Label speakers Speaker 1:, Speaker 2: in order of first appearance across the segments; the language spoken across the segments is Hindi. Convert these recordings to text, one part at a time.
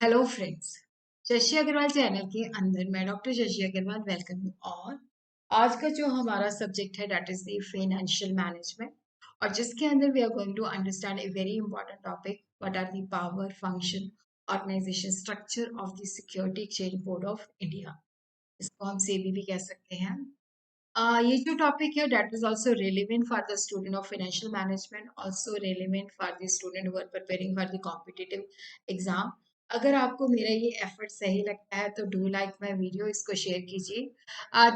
Speaker 1: Hello friends. Shashi Agarwal channel के अंदर मैं doctor Shashi Agarwal welcome you all. आज का जो हमारा सब्जेक्ट है that is the financial management, और जिसके अंदर we are going to understand a very important topic, what are the power function organisation structure of the security exchange board of India. इसको हम सेबी भी कह सकते हैं। ये जो टॉपिक है that is also relevant for the student of financial management, also relevant for the student who are preparing for the competitive exam. अगर आपको मेरा ये एफर्ट सही लगता है तो डू लाइक माय वीडियो, इसको शेयर कीजिए।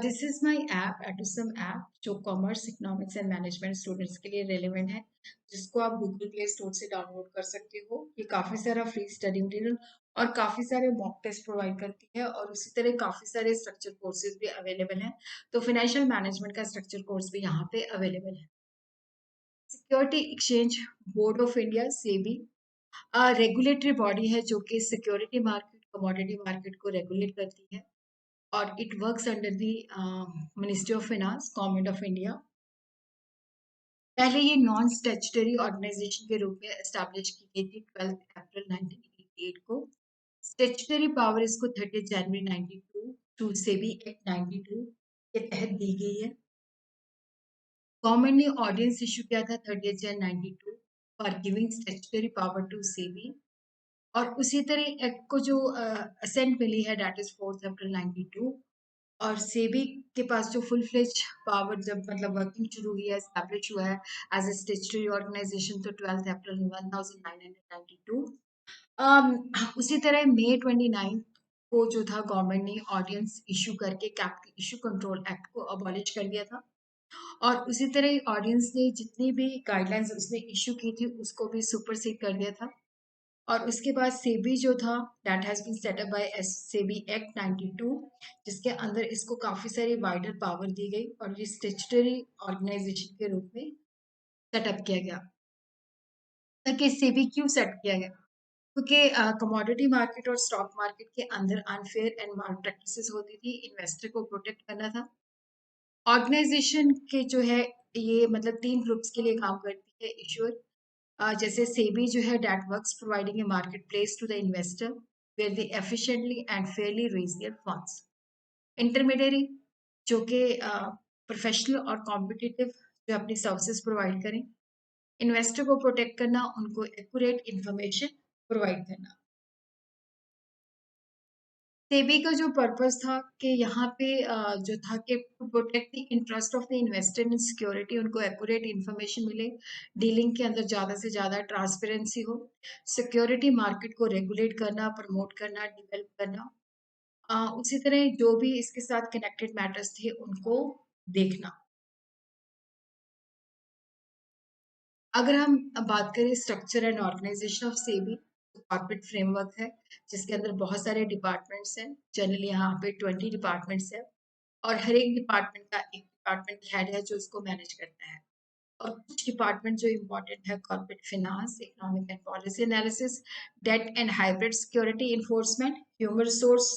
Speaker 1: This is my app Edusum app, जो commerce economics and management students के लिए रेलेवेंट है, जिसको आप गूगल प्ले स्टोर से डाउनलोड कर सकते हो। ये काफ़ी सारा फ्री स्टडी मटेरियल और काफ़ी सारे मॉक टेस्ट प्रोवाइड करती है, और उसी तरह काफ़ी सारे स्ट्रक्चर कोर्सेज भी अवेलेबल हैं। तो फाइनेंशियल मैनेजमेंट का स्ट्रक्चर कोर्स भी यहाँ पे अवेलेबल है। Security exchange board of India SEBI regulatory body है जो कि सिक्योरिटी मार्केट, कमोडिटी मार्केट को रेगुलेट करती है, और it works under the ministry of finance, government of India. पहले ये नॉन स्टैट्यूटरी ऑर्गेनाइजेशन के रूप में एस्टैब्लिश की गई थी 12 अप्रैल 1988 को। स्टैट्यूटरी पावर इसको 30 जनवरी 92 टू सेबी एक्ट 92 के तहत दी गई है। गवर्नमेंट ने ऑर्डिनेंस इशू किया था 30 Jan 92 for giving statutory power to SEBI, और उसी तरह एक्ट को जो असेंट मिली है दैट इज 4 अप्रैल 92। और सेबी के पास जो फुल फ्लेज पावर जब मतलब वर्किंग शुरू हुई है, एस्टैब्लिश हुआ है एज ए स्टैट्यूटरी ऑर्गेनाइजेशन, तो 12 अप्रैल 1992। उसी तरह मई 29 को जो था गवर्नमेंट ने ऑर्डिनेंस इशू करके कैपिटल इशू कंट्रोल एक्ट को अबॉलिश कर दिया था, और उसी तरह ऑडियंस ने जितनी भी गाइडलाइंस उसने इशू की थी उसको भी सुपरसीड कर दिया था। और उसके बाद सेबी जो था that has been set up by SEBI act 92, जिसके अंदर इसको काफी सारी वाइडर पावर दी गई और ये स्टैट्यूटरी ऑर्गेनाइजेशन के रूप में सेटअप किया गया। ताकि सेबी क्यों सेट किया गया? क्योंकि कमोडिटी मार्केट और स्टॉक मार्केट के अंदर अनफेयर एंड माल प्रैक्टिसेस होती थी, इन्वेस्टर को प्रोटेक्ट करना था। ऑर्गेनाइजेशन के जो है ये मतलब 3 ग्रुप्स के लिए काम करती है इश्योर। जैसे सेबी जो है that works providing a market place to the investor where they efficiently and fairly raise their funds. Intermediary जो कि प्रोफेशनल और कॉम्पिटिटिव जो अपनी सर्विसेज प्रोवाइड करें। इन्वेस्टर को प्रोटेक्ट करना, उनको एक्यूरेट इंफॉर्मेशन प्रोवाइड करना। सेबी का जो पर्पस था कि यहाँ पे जो था कि protect the interest of the investor in security, उनको एक्यूरेट इंफॉर्मेशन मिले, डीलिंग के अंदर ज़्यादा से ज़्यादा ट्रांसपेरेंसी हो, सिक्योरिटी मार्केट को रेगुलेट करना, प्रमोट करना, डेवलप करना, उसी तरह जो भी इसके साथ कनेक्टेड मैटर्स थे उनको देखना। अगर हम बात करें structure and organisation of SEBI, तो कॉर्पोरेट फ्रेमवर्क है जिसके अंदर बहुत सारे डिपार्टमेंट्स हैं। जनरली यहाँ पे 20 डिपार्टमेंट्स हैं, और हर एक डिपार्टमेंट का एक डिपार्टमेंट हेड है जो उसको मैनेज करता है। और कुछ डिपार्टमेंट जो इम्पोर्टेंट है, corporate finance, economic and policy analysis, debt and hybrid security enforcement, human resource,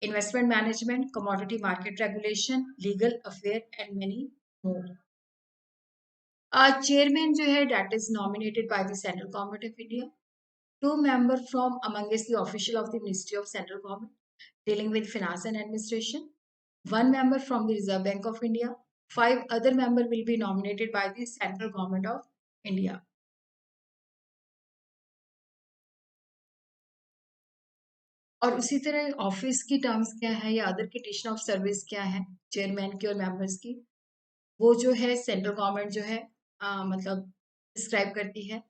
Speaker 1: investment management, commodity market regulation, legal affair and many more. Chairman जो है that is nominated by the central government of India. Two members from amongst the official of the Ministry of Central Government dealing with finance and administration. One member from the Reserve Bank of India. Five other members will be nominated by the central government of India. और उसी तरह ऑफिस की टर्म्स क्या है या अदर कंडीशन ऑफ सर्विस क्या है चेयरमैन की और मेंबर्स की, वो जो है सेंट्रल गवर्नमेंट जो है मतलब डिस्क्राइब करती है।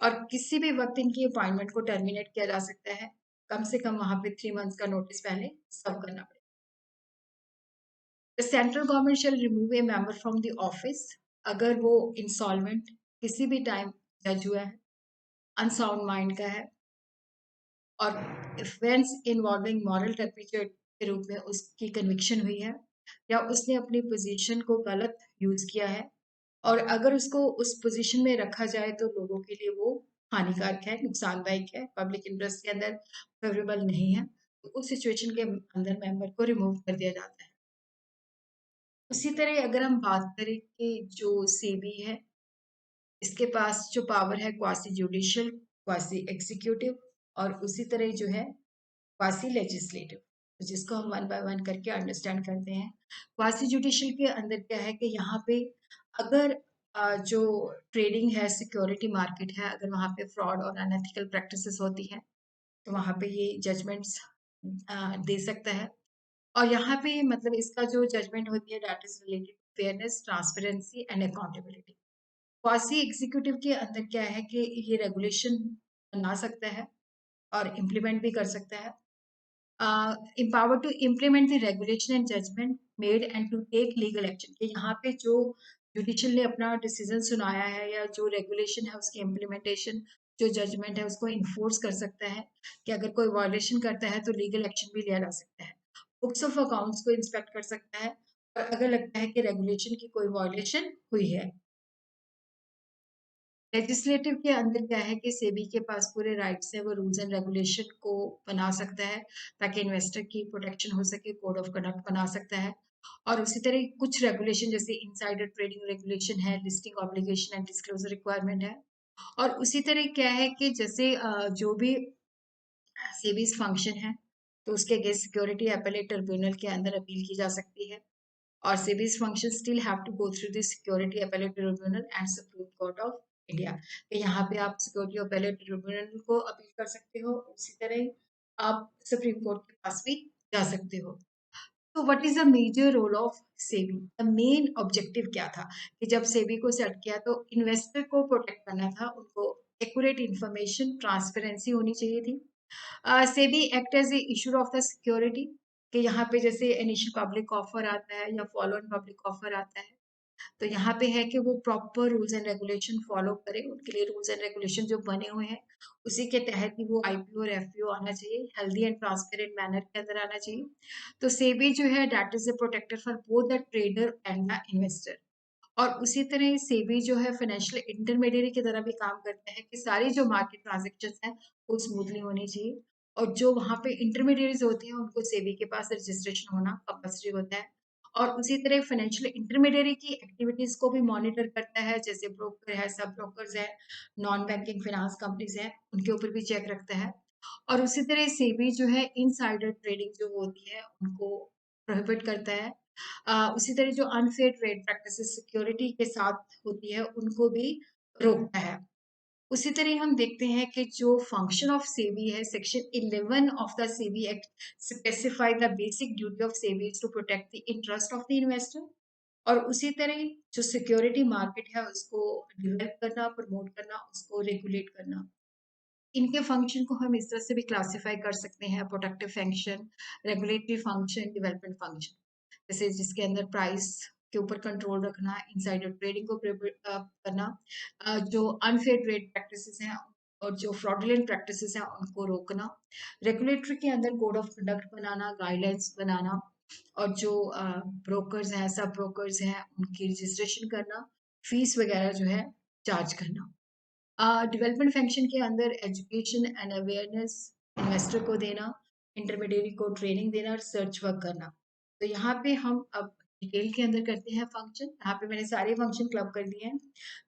Speaker 1: और किसी भी वक्त इनकी अपॉइंटमेंट को टर्मिनेट किया जा सकता है, कम से कम वहां पे 3 मंथ्स का नोटिस पहले सर्व करना पड़ेगा। The central government shall remove A member from the office अगर वो इंसॉल्वेंट, किसी भी टाइम जज हुआ है, अनसाउंड माइंड का है, और इवेंट्स इन्वॉल्विंग मॉरल टर्पीचर के रूप में उसकी कन्विक्शन हुई है, या उसने अपनी पोजीशन को गलत यूज किया है, और अगर उसको उस पोजीशन में रखा जाए तो लोगों के लिए वो हानिकारक है, नुकसानदायक है, पब्लिक इंटरेस्ट के अंदर फेवरेबल नहीं है, तो उस सिचुएशन के अंदर मेंबर को रिमूव कर दिया जाता है। उसी तरह अगर हम बात करें कि जो सेबी है, इसके पास जो पावर है क्वासी जुडिशियल, क्वासी एग्जीक्यूटिव और उसी तरह जो है क्वासी लेजिस्लेटिव, जिसको हम वन बाय वन करके अंडरस्टैंड करते हैं। क्वासी जुडिशियल के अंदर क्या है कि यहाँ पे अगर जो ट्रेडिंग है, सिक्योरिटी मार्केट है, अगर वहाँ पे फ्रॉड और अनएथिकल प्रैक्टिसेस होती हैं तो वहाँ पे ये जजमेंट्स दे सकता है। और यहाँ पे मतलब इसका जो जजमेंट होती है that is related fairness, transparency and accountability. Quasi executive के अंदर क्या है कि ये रेगुलेशन बना सकता है और इम्प्लीमेंट भी कर सकता है। empowered to implement the regulation and judgment made and to take legal action, कि यहाँ पे जो जुडिशियल ने अपना डिसीजन सुनाया है या जो रेगुलेशन है उसकी इम्प्लीमेंटेशन, जो जजमेंट है उसको इन्फोर्स कर सकता है कि अगर कोई वायलेशन करता है तो लीगल एक्शन भी लिया जा सकता है। बुक्स ऑफ अकाउंट्स को इंस्पेक्ट कर सकता है और अगर लगता है कि रेगुलेशन की कोई वायलेशन हुई है। लेजिस्लेटिव के अंदर क्या है कि सेबी के पास पूरे राइट्स है, वो रूल्स एंड रेगुलेशन को बना सकता है ताकि इन्वेस्टर की प्रोटेक्शन हो सके, कोड ऑफ कंडक्ट बना सकता है। और उसी तरह कुछ रेगुलेशन जैसे इनसाइडर ट्रेडिंग रेगुलेशन है, listing obligation and disclosure requirement है। और उसी तरह क्या है कि जैसे जो भी सेबीज फंक्शन है तो उसके अगेंस्ट सिक्योरिटी अपीलेट ट्रिब्यूनल के अंदर अपील की जा सकती है। और SEBI's functions still have to go through the Security Appellate Tribunal and Supreme Court of India। तो यहाँ पे आप Security Appellate Tribunal को अपील कर सकते हो, उसी तरह आप सुप्रीम कोर्ट के पास भी जा सकते हो। तो what is the major role of SEBI? The main objective क्या था कि जब सेबी को सेट किया तो इन्वेस्टर को प्रोटेक्ट करना था, उनको एक्यूरेट इंफॉर्मेशन, ट्रांसपेरेंसी होनी चाहिए थी। SEBI act as a issuer of the security, कि यहाँ पे जैसे इनिशियल पब्लिक ऑफर आता है या फॉलो ऑन पब्लिक ऑफर आता है तो यहाँ पे है कि वो proper rules and regulation follow करे, उनके लिए रूल्स एंड रेगुलेशन जो बने हुए हैं उसी के तहत ही वो आईपीओ और एफपीओ आना चाहिए, हेल्दी एंड ट्रांसपेरेंट मैनर के अंदर आना चाहिए। तो सेबी जो है that is a protector for both the trader and the investor. और उसी तरह सेबी जो है फाइनेंशियल इंटरमीडियरी की तरह भी काम करता है कि सारी जो मार्केट ट्रांजेक्शन हैं वो स्मूथली होनी चाहिए। और जो वहाँ पे इंटरमीडियरीज होती हैं उनको सेबी के पास रजिस्ट्रेशन होना कंपल्सरी होता है। और उसी तरह फाइनेंशियल इंटरमीडियरी की एक्टिविटीज को भी मॉनिटर करता है, जैसे ब्रोकर है, सब ब्रोकर्स है, नॉन बैंकिंग फाइनेंस कंपनीज है, उनके ऊपर भी चेक रखता है। और उसी तरह सेबी जो है इनसाइडर ट्रेडिंग जो होती है उनको प्रोहिबिट करता है। उसी तरह जो अनफेयर ट्रेड प्रैक्टिसेस सिक्योरिटी के साथ होती है उनको भी रोकता है। उसी तरह हम देखते हैं कि जो फंक्शन ऑफ सेबी है, section 11 of the SEBI act specify the basic duty of SEBI to protect the interest of the investor. और उसी तरह जो सिक्योरिटी मार्केट है उसको डेवलप करना, प्रमोट करना, उसको रेगुलेट करना। इनके फंक्शन को हम इस तरह से भी क्लासिफाई कर सकते हैं: protective function, regulatory function, development function. जैसे जिसके अंदर प्राइस के ऊपर कंट्रोल रखना, इनसाइडर ट्रेडिंग को करना, जो अनफेयर ट्रेड प्रैक्टिसेस हैं और जो फ्रॉडुलेंट प्रैक्टिसेस हैं उनको रोकना, रेगुलेटरी के अंदर कोड ऑफ कंडक्ट बनाना, गाइडलाइंस बनाना, और जो ब्रोकर्स हैं, सब ब्रोकर्स हैं, उनकी रजिस्ट्रेशन करना, फीस वगैरह जो है चार्ज करना। डेवलपमेंट फंक्शन के अंदर एजुकेशन एंड अवेयरनेस इन्वेस्टर को देना, इंटरमीडियरी को ट्रेनिंग देना, रिसर्च वर्क करना। तो यहाँ पे हम अब डिटेल के अंदर करते हैं फंक्शन। यहाँ पे मैंने सारे फंक्शन क्लब कर दिए हैं।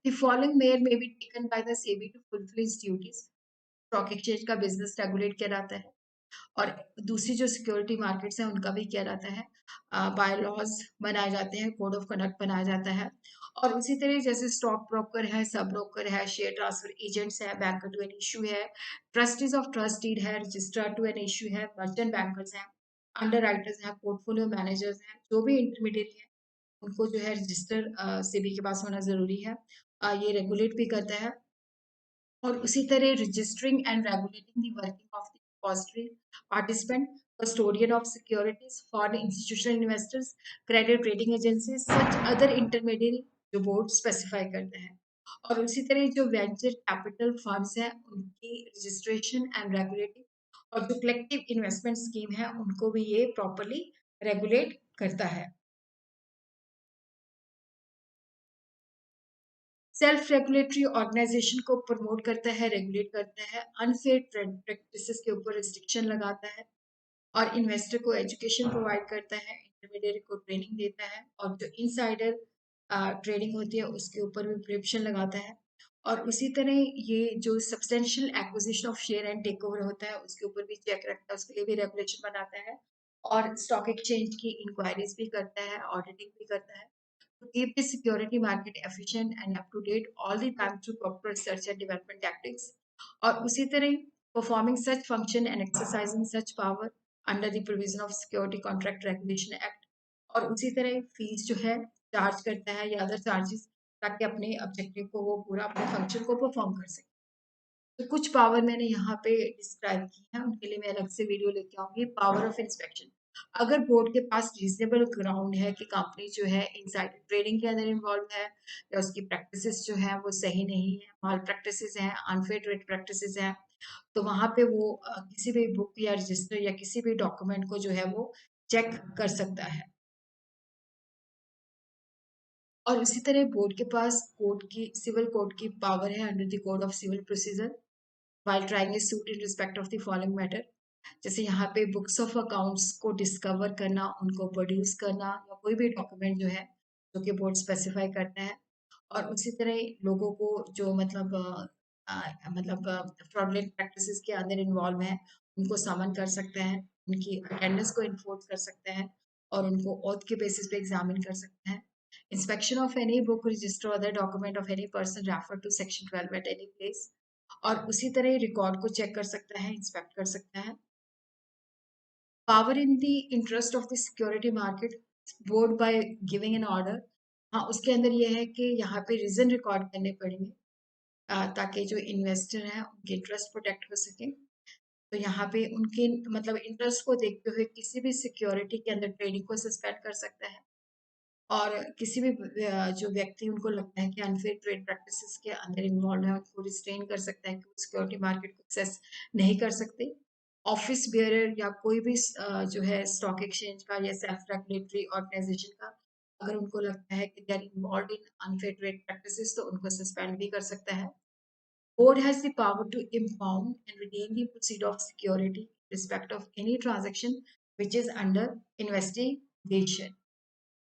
Speaker 1: The following measure may be taken by the SEBI to fulfil his duties. Stock exchange का बिजनेस रेगुलेट किया जाता है और दूसरी जो सिक्योरिटी मार्केट्स हैं उनका भी किया जाता है। बाय लॉज बनाए जाते हैं, कोड ऑफ कंडक्ट बनाया जाता है। और उसी तरह जैसे स्टॉक ब्रोकर है, सब ब्रोकर है, शेयर ट्रांसफर एजेंट्स है, बैंकर टू एन इशू है, ट्रस्टीज ऑफ ट्रस्ट डीड है, रजिस्ट्रार टू एन इशू है, मर्चेंट बैंकर्स हैं, अंडर राइटर्स हैं, पोर्टफोलियो मैनेजर्स हैं, जो भी इंटरमीडिएट है उनको जो है रजिस्टर सेबी के पास होना जरूरी है। ये रेगुलेट भी करता है। और उसी तरह registering and regulating the working of the depository participant, custodian of securities for institutional investors, credit rating agency, such other intermediary जो बोर्ड स्पेसिफाई करते हैं। और उसी तरह जो वेंचर कैपिटल फंड्स हैं उनकी रजिस्ट्रेशन एंड रेगुलेटिंग, और जो कलेक्टिव इन्वेस्टमेंट स्कीम है उनको भी ये प्रॉपरली रेगुलेट करता है। सेल्फ रेगुलेटरी ऑर्गेनाइजेशन को प्रमोट करता है, रेगुलेट करता है, अनफेयर ट्रेड प्रैक्टिसेस के ऊपर रिस्ट्रिक्शन लगाता है, और इन्वेस्टर को एजुकेशन प्रोवाइड करता है, इंटरमीडियरी को ट्रेनिंग देता है, और जो इनसाइडर ट्रेडिंग होती है उसके ऊपर भी प्रिवेंशन लगाता है। और उसी तरह ये जो substantial acquisition of share and take over होता है उसके ऊपर भी चेक रखता है, उसके लिए भी रेगुलेशन बनाता है और स्टॉक एक्सचेंज की इंक्वायरीज भी करता है, ऑडिटिंग भी करता है to keep the security market efficient and up to date all the time through proper research and development tactics. और उसी तरह performing such function and exercising such power under the provision of Security Contract Regulation Act और उसी तरह फीस जो है चार्ज करता है या अदर चार्जेस ताकि अपने ऑब्जेक्टिव को वो पूरा अपने फंक्शन को परफॉर्म कर सके। तो कुछ पावर मैंने यहाँ पे डिस्क्राइब की है, उनके लिए मैं अलग से वीडियो लेके आऊंगी। पावर ऑफ इंस्पेक्शन, अगर बोर्ड के पास रीजनेबल ग्राउंड है कि कंपनी जो है इनसाइडर ट्रेडिंग के अंदर इन्वॉल्व है या उसकी प्रैक्टिसेस जो है वो सही नहीं है, माल प्रैक्टिसेस हैं, अनफेयर ट्रेड प्रैक्टिसेस हैं, तो वहां पे वो किसी भी बुक या रजिस्टर या किसी भी डॉक्यूमेंट को जो है वो चेक कर सकता है। और इसी तरह बोर्ड के पास कोर्ट की सिविल कोर्ट की पावर है under the code of civil procedure while trying a suit in respect of the following matter, जैसे यहाँ पे बुक्स ऑफ अकाउंट्स को डिस्कवर करना, उनको प्रोड्यूस करना या कोई भी डॉक्यूमेंट जो है जो कि बोर्ड स्पेसिफाई करता है और उसी तरह लोगों को जो मतलब फ्रॉडलेंट प्रैक्टिसेस के अंदर इन्वॉल्व है उनको समन कर सकता है, उनकी अटेंडेंस को इन्फोर्स कर सकता है और उनको ओथ के बेसिस पे एग्जामिन कर सकता है। Inspection of any book register other document of any person refer to section 12 at any place और उसी तरह रिकॉर्ड को चेक कर सकता है, इंस्पेक्ट कर सकता है। Power in the interest of the security market board by giving an order, हाँ उसके अंदर ये है कि यहाँ पे रीजन रिकॉर्ड करने पड़ेंगे ताकि जो इन्वेस्टर हैं उनके इंटरेस्ट प्रोटेक्ट हो सके। तो यहाँ पे उनके मतलब इंटरेस्ट को देखते हुए किसी भी सिक्योरिटी के अंदर ट्रेडिंग को सस्पेंड कर सकता है और किसी भी जो व्यक्ति उनको लगता है कि अनफेयर ट्रेड प्रैक्टिसेस के अंदर इन्वॉल्व है उनको रिस्ट्रेन कर सकता है कि वो सिक्योरिटी मार्केट को एक्सेस नहीं कर सकते। ऑफिस बेयरर या कोई भी जो है स्टॉक एक्सचेंज का या सेल्फ रेगुलेटरी ऑर्गेनाइजेशन का अगर उनको लगता है कि they are involve in unfair trade practices तो उनको सस्पेंड भी कर सकता है। Board has the power to impound and retain the proceed of security in respect of any transaction which is under investigation।